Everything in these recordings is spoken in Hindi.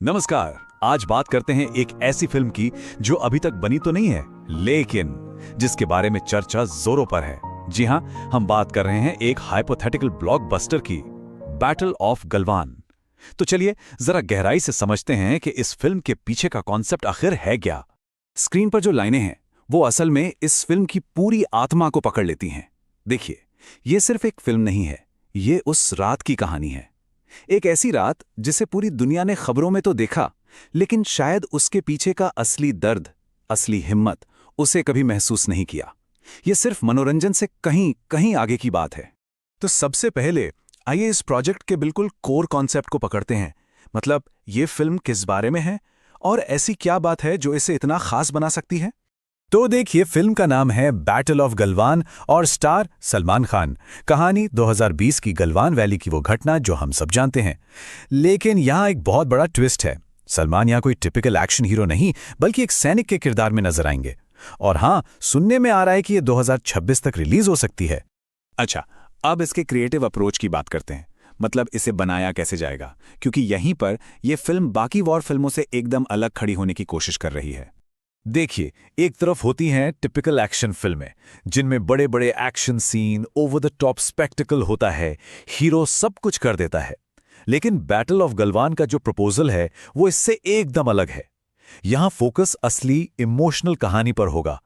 नमस्कार। आज बात करते हैं एक ऐसी फिल्म की जो अभी तक बनी तो नहीं है, लेकिन जिसके बारे में चर्चा जोरों पर है। जी हां, हम बात कर रहे हैं एक हाइपोथेटिकल ब्लॉकबस्टर की, बैटल ऑफ गलवान। तो चलिए जरा गहराई से समझते हैं कि इस फिल्म के पीछे का कॉन्सेप्ट आखिर है क्या। स्क्रीन पर जो लाइनें हैं वो असल में इस फिल्म की पूरी आत्मा को पकड़ लेती हैं। देखिए, ये सिर्फ एक फिल्म नहीं है, ये उस रात की कहानी है। एक ऐसी रात जिसे पूरी दुनिया ने खबरों में तो देखा, लेकिन शायद उसके पीछे का असली दर्द, असली हिम्मत उसे कभी महसूस नहीं किया। यह सिर्फ मनोरंजन से कहीं कहीं आगे की बात है। तो सबसे पहले आइए इस प्रोजेक्ट के बिल्कुल कोर कॉन्सेप्ट को पकड़ते हैं। मतलब ये फिल्म किस बारे में है और ऐसी क्या बात है जो इसे इतना खास बना सकती है। तो देखिए, फिल्म का नाम है बैटल ऑफ गलवान और स्टार सलमान खान। कहानी 2020 की गलवान वैली की वो घटना जो हम सब जानते हैं। लेकिन यहाँ एक बहुत बड़ा ट्विस्ट है। सलमान यहाँ कोई टिपिकल एक्शन हीरो नहीं, बल्कि एक सैनिक के किरदार में नजर आएंगे। और हाँ, सुनने में आ रहा है कि ये 2026 तक रिलीज हो सकती है। अच्छा, अब इसके क्रिएटिव अप्रोच की बात करते हैं। मतलब इसे बनाया कैसे जाएगा, क्योंकि यहीं पर यह फिल्म बाकी वॉर फिल्मों से एकदम अलग खड़ी होने की कोशिश कर रही है। देखिए, एक तरफ होती हैं टिपिकल एक्शन फिल्में जिनमें बड़े बड़े action scene, over the top spectacle होता है, हीरो सब कुछ कर देता है। लेकिन बैटल ऑफ गलवान का जो प्रपोजल है वो इससे एकदम अलग है। यहां फोकस असली इमोशनल कहानी पर होगा।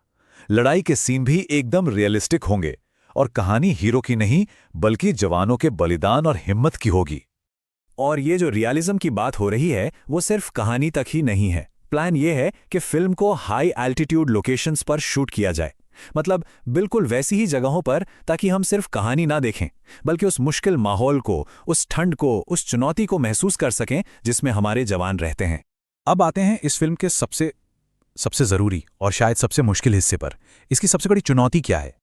लड़ाई के सीन भी एकदम रियलिस्टिक होंगे और कहानी हीरो की नहीं बल्कि जवानों के बलिदान और हिम्मत की होगी। और ये जो रियलिज्म की बात हो रही है वो सिर्फ कहानी तक ही नहीं है। प्लान ये है कि फिल्म को हाई एल्टीट्यूड लोकेशंस पर शूट किया जाए। मतलब बिल्कुल वैसी ही जगहों पर, ताकि हम सिर्फ कहानी ना देखें बल्कि उस मुश्किल माहौल को, उस ठंड को, उस चुनौती को महसूस कर सकें जिसमें हमारे जवान रहते हैं। अब आते हैं इस फिल्म के सबसे जरूरी और शायद सबसे मुश्किल हिस्से पर। इसकी सबसे बड़ी चुनौती क्या है?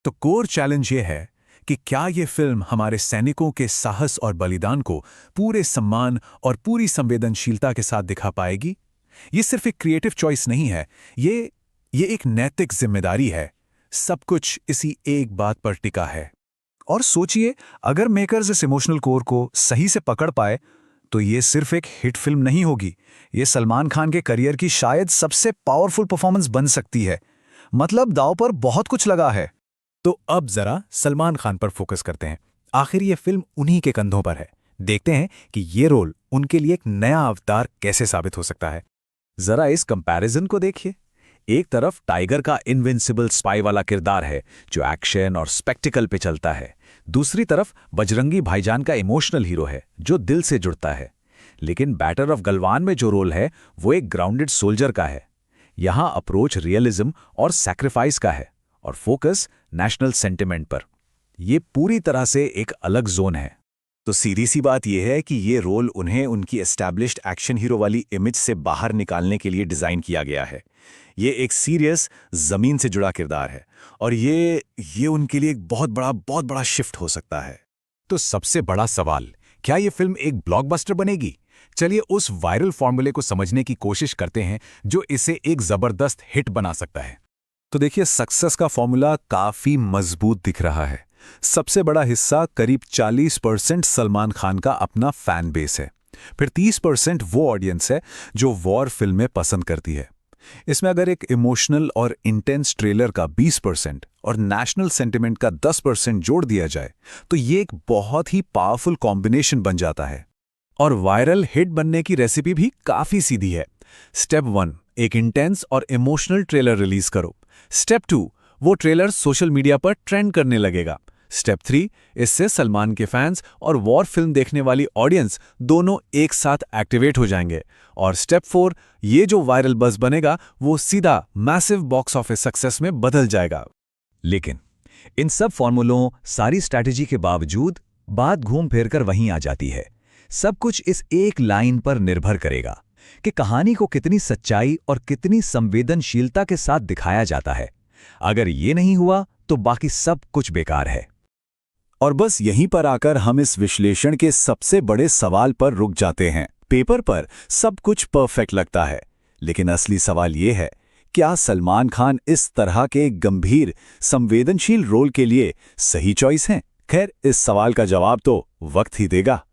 तो कोर चैलेंज ये है कि क्या ये फिल्म हमारे सैनिकों के साहस और बलिदान को पूरे सम्मान और पूरी संवेदनशीलता के साथ दिखा पाएगी। ये सिर्फ एक क्रिएटिव चॉइस नहीं है, ये एक नैतिक जिम्मेदारी है। सब कुछ इसी एक बात पर टिका है। और सोचिए, अगर मेकर्स इस इमोशनल कोर को सही से पकड़ पाए तो ये सिर्फ एक हिट फिल्म नहीं होगी, ये सलमान खान के करियर की शायद सबसे पावरफुल परफॉर्मेंस बन सकती है। मतलब दांव पर बहुत कुछ लगा है। तो अब जरा सलमान खान पर फोकस करते हैं। आखिर ये फिल्म उन्हीं के कंधों पर है। देखते हैं कि ये रोल उनके लिए एक नया अवतार कैसे साबित हो सकता है। जरा इस कंपैरिजन को देखिए। एक तरफ टाइगर का इनविंसिबल स्पाई वाला किरदार है जो एक्शन और स्पेक्टिकल पे चलता है। दूसरी तरफ बजरंगी भाईजान का इमोशनल हीरो है जो दिल से जुड़ता है। लेकिन बैटल ऑफ गलवान में जो रोल है वो एक ग्राउंडेड सोल्जर का है। यहां अप्रोच रियलिज्म और सैक्रिफाइस का है और फोकस नेशनल सेंटिमेंट पर। यह पूरी तरह से एक अलग जोन है। तो सीधी सी बात यह है कि ये रोल उन्हें उनकी एस्टैब्लिश्ड एक्शन हीरो वाली इमेज से बाहर निकालने के लिए डिज़ाइन किया गया है। ये एक सीरियस, ज़मीन से जुड़ा किरदार है और ये उनके लिए एक बहुत बड़ा शिफ्ट हो सकता है। तो सबसे बड़ा सवाल, क्या ये फिल्म एक ब्लॉकबस्टर बनेगी? चलिए उस वायरल फॉर्मूले को समझने की कोशिश करते हैं जो इसे एक ज़बरदस्त हिट बना सकता है। तो देखिए, सक्सेस का फॉर्मूला काफ़ी मजबूत दिख रहा है। सबसे बड़ा हिस्सा, करीब 40% सलमान खान का अपना फैन बेस है। फिर 30% वो ऑडियंस है जो वॉर फिल्में पसंद करती है। इसमें अगर एक इमोशनल और इंटेंस ट्रेलर का 20% और नेशनल सेंटिमेंट का 10% जोड़ दिया जाए तो ये एक बहुत ही पावरफुल कॉम्बिनेशन बन जाता है। और वायरल हिट बनने की रेसिपी भी काफ़ी सीधी है। स्टेप 1, एक इंटेंस और इमोशनल ट्रेलर रिलीज करो। स्टेप 2, वो ट्रेलर सोशल मीडिया पर ट्रेंड करने लगेगा। स्टेप 3, इससे सलमान के फैंस और वॉर फिल्म देखने वाली ऑडियंस दोनों एक साथ एक्टिवेट हो जाएंगे। और स्टेप 4, ये जो वायरल बज़ बनेगा वो सीधा मैसिव बॉक्स ऑफिस सक्सेस में बदल जाएगा। लेकिन इन सब फॉर्मूलों, सारी स्ट्रैटेजी के बावजूद बात घूम फिर कर वहीं आ जाती है। सब कुछ इस एक लाइन पर निर्भर करेगा कि कहानी को कितनी सच्चाई और कितनी संवेदनशीलता के साथ दिखाया जाता है। अगर ये नहीं हुआ तो बाकी सब कुछ बेकार है। और बस यहीं पर आकर हम इस विश्लेषण के सबसे बड़े सवाल पर रुक जाते हैं। पेपर पर सब कुछ परफेक्ट लगता है, लेकिन असली सवाल ये है, क्या सलमान खान इस तरह के गंभीर, संवेदनशील रोल के लिए सही चॉइस हैं? खैर, इस सवाल का जवाब तो वक्त ही देगा।